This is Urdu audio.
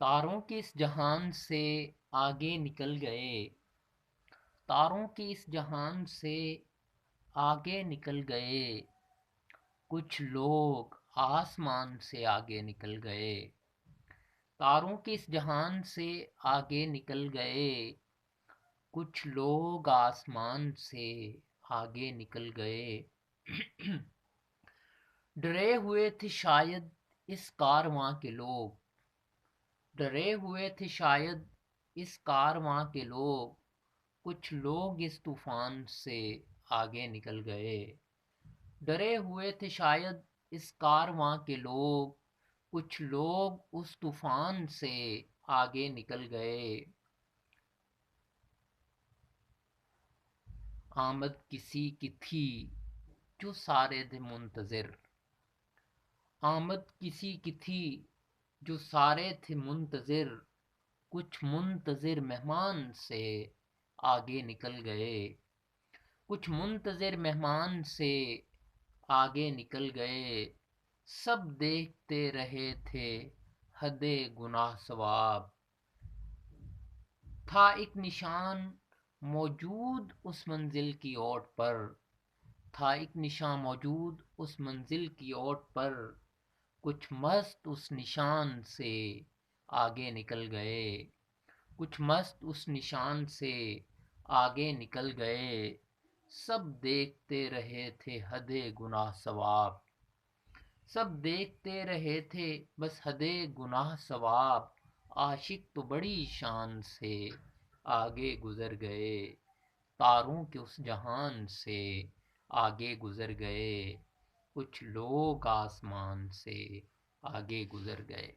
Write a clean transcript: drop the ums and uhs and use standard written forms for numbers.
تاروں کے اس جہان سے آگے نکل گئے، تاروں کے اس جہان سے آگے نکل گئے، کچھ لوگ آسمان سے آگے نکل گئے، تاروں کے اس جہان سے آگے نکل گئے، کچھ لوگ آسمان سے آگے نکل گئے۔ ڈرے ہوئے تھے شاید اس کارواں کے لوگ، ڈرے ہوئے تھے شاید اس کارواں کے لوگ، کچھ لوگ اس طوفان سے آگے نکل گئے۔ ڈرے ہوئے تھے شاید اس کارواں کے لوگ، کچھ لوگ اس طوفان سے آگے نکل گئے۔ آمد کسی کی تھی جو سارے تھے منتظر، آمد کسی کی تھی جو سارے تھے منتظر، کچھ منتظر مہمان سے آگے نکل گئے، کچھ منتظر مہمان سے آگے نکل گئے۔ سب دیکھتے رہے تھے حد گناہ ثواب، تھا ایک نشان موجود اس منزل کی اوٹ پر، تھا ایک نشان موجود اس منزل کی اوٹ پر، کچھ مست اس نشان سے آگے نکل گئے، کچھ مست اس نشان سے آگے نکل گئے۔ سب دیکھتے رہے تھے حد گناہ ثواب، سب دیکھتے رہے تھے بس حد گناہ ثواب، عاشق تو بڑی شان سے آگے گزر گئے، تاروں کے اس جہان سے آگے گزر گئے، کچھ لوگ آسمان سے آگے گزر گئے۔